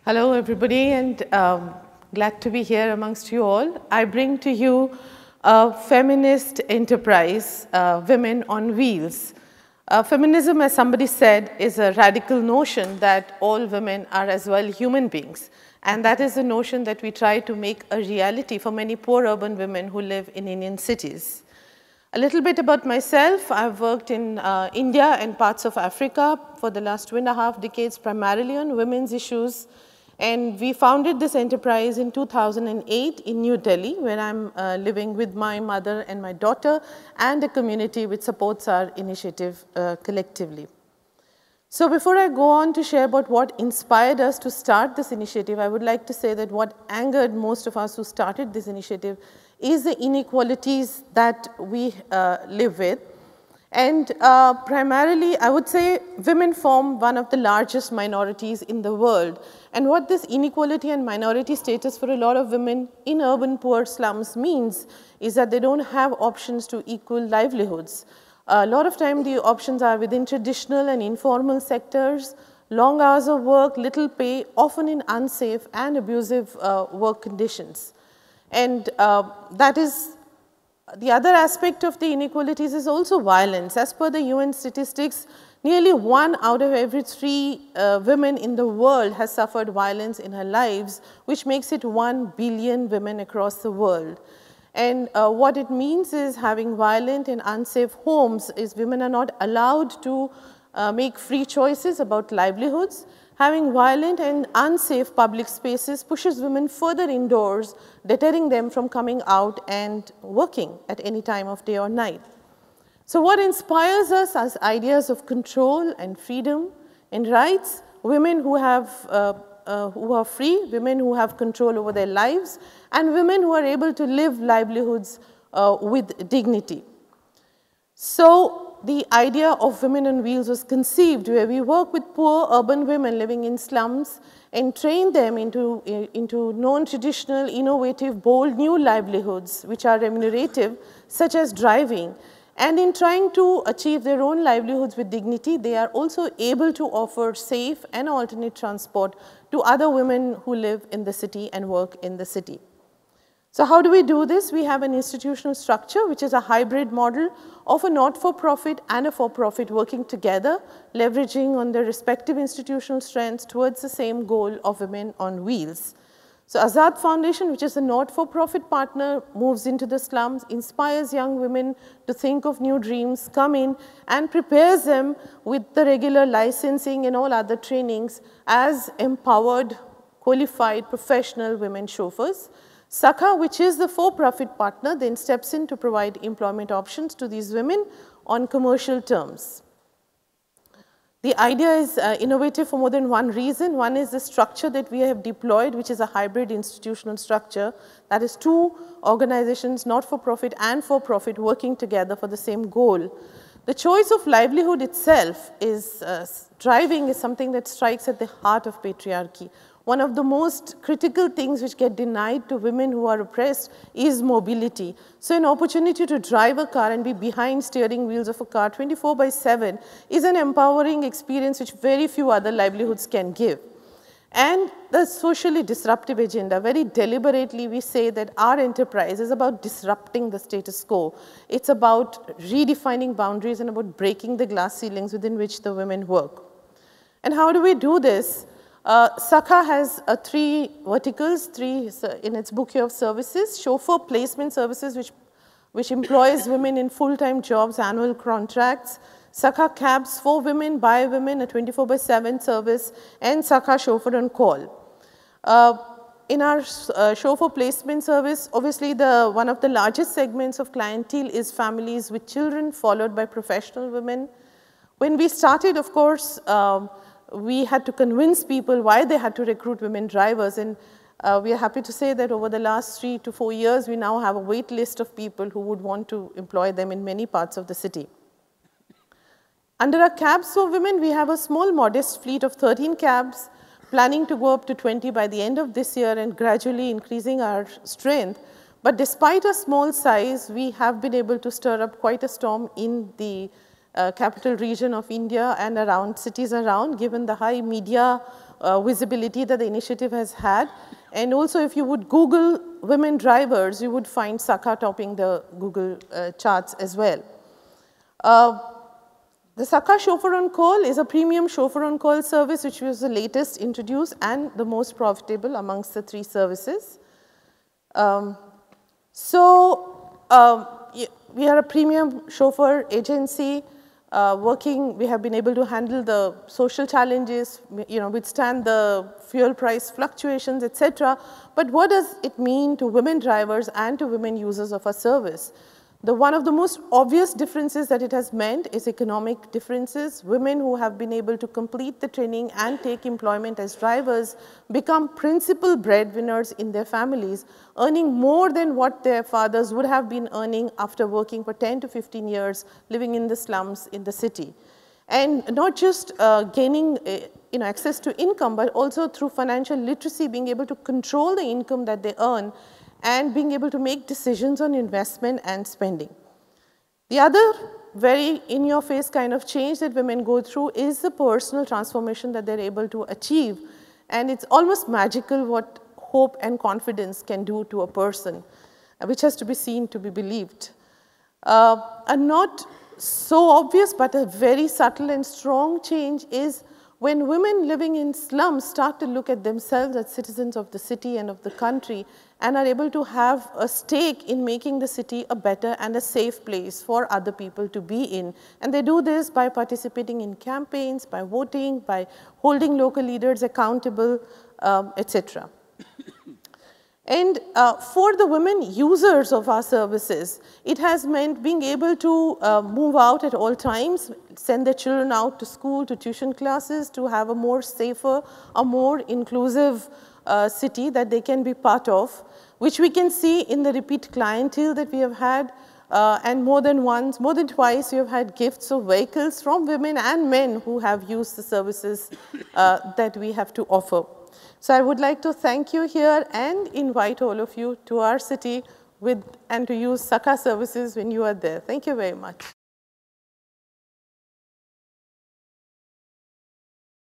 Hello everybody, and glad to be here amongst you all. I bring to you a feminist enterprise, Women on Wheels. Feminism, as somebody said, is a radical notion that all women are as well human beings. And that is the notion that we try to make a reality for many poor urban women who live in Indian cities. A little bit about myself. I've worked in India and parts of Africa for the last 2.5 decades, primarily on women's issues. And we founded this enterprise in 2008 in New Delhi, where I'm living with my mother and my daughter, and a community which supports our initiative collectively. So before I go on to share about what inspired us to start this initiative, I would like to say that what angered most of us who started this initiative is the inequalities that we live with. And primarily, I would say women form one of the largest minorities in the world. And what this inequality and minority status for a lot of women in urban poor slums means is that they don't have options to equal livelihoods. A lot of time the options are within traditional and informal sectors, long hours of work, little pay, often in unsafe and abusive work conditions. And that is the other aspect of the inequalities is also violence. As per the UN statistics, nearly 1 out of every 3 women in the world has suffered violence in her lives, which makes it 1 billion women across the world. And what it means is having violent and unsafe homes is women are not allowed to make free choices about livelihoods. Having violent and unsafe public spaces pushes women further indoors, deterring them from coming out and working at any time of day or night. So what inspires us as ideas of control and freedom and rights, women who are free, women who have control over their lives, and women who are able to live livelihoods with dignity. So the idea of Women on Wheels was conceived where we work with poor urban women living in slums and train them into non-traditional, innovative, bold new livelihoods which are remunerative, such as driving. And in trying to achieve their own livelihoods with dignity, they are also able to offer safe and alternate transport to other women who live in the city and work in the city. So how do we do this? We have an institutional structure, which is a hybrid model of a not-for-profit and a for-profit working together, leveraging on their respective institutional strengths towards the same goal of Women on Wheels. So Azad Foundation, which is a not-for-profit partner, moves into the slums, inspires young women to think of new dreams, come in, and prepares them with the regular licensing and all other trainings as empowered, qualified, professional women chauffeurs. Sakha, which is the for-profit partner, then steps in to provide employment options to these women on commercial terms. The idea is innovative for more than one reason. One is the structure that we have deployed, which is a hybrid institutional structure. That is 2 organizations, not-for-profit and for-profit, working together for the same goal. The choice of livelihood itself is, driving is something that strikes at the heart of patriarchy. One of the most critical things which get denied to women who are oppressed is mobility. So an opportunity to drive a car and be behind steering wheels of a car 24/7 is an empowering experience which very few other livelihoods can give. And the socially disruptive agenda, very deliberately we say that our enterprise is about disrupting the status quo. It's about redefining boundaries and about breaking the glass ceilings within which the women work. And how do we do this? Sakha has 3 verticals, 3 in its bouquet of services: chauffeur placement services, which employs women in full-time jobs, annual contracts; Sakha cabs for women, by women, a 24/7 service; and Sakha chauffeur on call. In our chauffeur placement service, obviously one of the largest segments of clientele is families with children, followed by professional women. When we started, of course, we had to convince people why they had to recruit women drivers, and we are happy to say that over the last 3 to 4 years, we now have a wait list of people who would want to employ them in many parts of the city. Under our cabs for women, we have a small modest fleet of 13 cabs, planning to go up to 20 by the end of this year and gradually increasing our strength. But despite a small size, we have been able to stir up quite a storm in the capital region of India and around cities around, given the high media visibility that the initiative has had. And also, if you would Google women drivers, you would find Sakha topping the Google charts as well. The Sakha Chauffeur on Call is a premium chauffeur on call service, which was the latest introduced and the most profitable amongst the 3 services. We are a premium chauffeur agency we have been able to handle the social challenges, withstand the fuel price fluctuations, etc. But what does it mean to women drivers and to women users of our service? One of the most obvious differences that it has meant is economic differences. Women who have been able to complete the training and take employment as drivers become principal breadwinners in their families, earning more than what their fathers would have been earning after working for 10 to 15 years living in the slums in the city. And not just gaining access to income, but also through financial literacy, being able to control the income that they earn and being able to make decisions on investment and spending. The other very in-your-face kind of change that women go through is the personal transformation that they're able to achieve. And it's almost magical what hope and confidence can do to a person, which has to be seen to be believed. A not so obvious but a very subtle and strong change is when women living in slums start to look at themselves as citizens of the city and of the country and are able to have a stake in making the city a better and a safe place for other people to be in. And they do this by participating in campaigns, by voting, by holding local leaders accountable, etc. And for the women users of our services, it has meant being able to move out at all times, send their children out to school, to tuition classes, to have a more safer, a more inclusive city that they can be part of, which we can see in the repeat clientele that we have had. And more than once, more than twice, we have had gifts of vehicles from women and men who have used the services that we have to offer. So I would like to thank you here and invite all of you to our city and to use Sakha services when you are there. Thank you very much.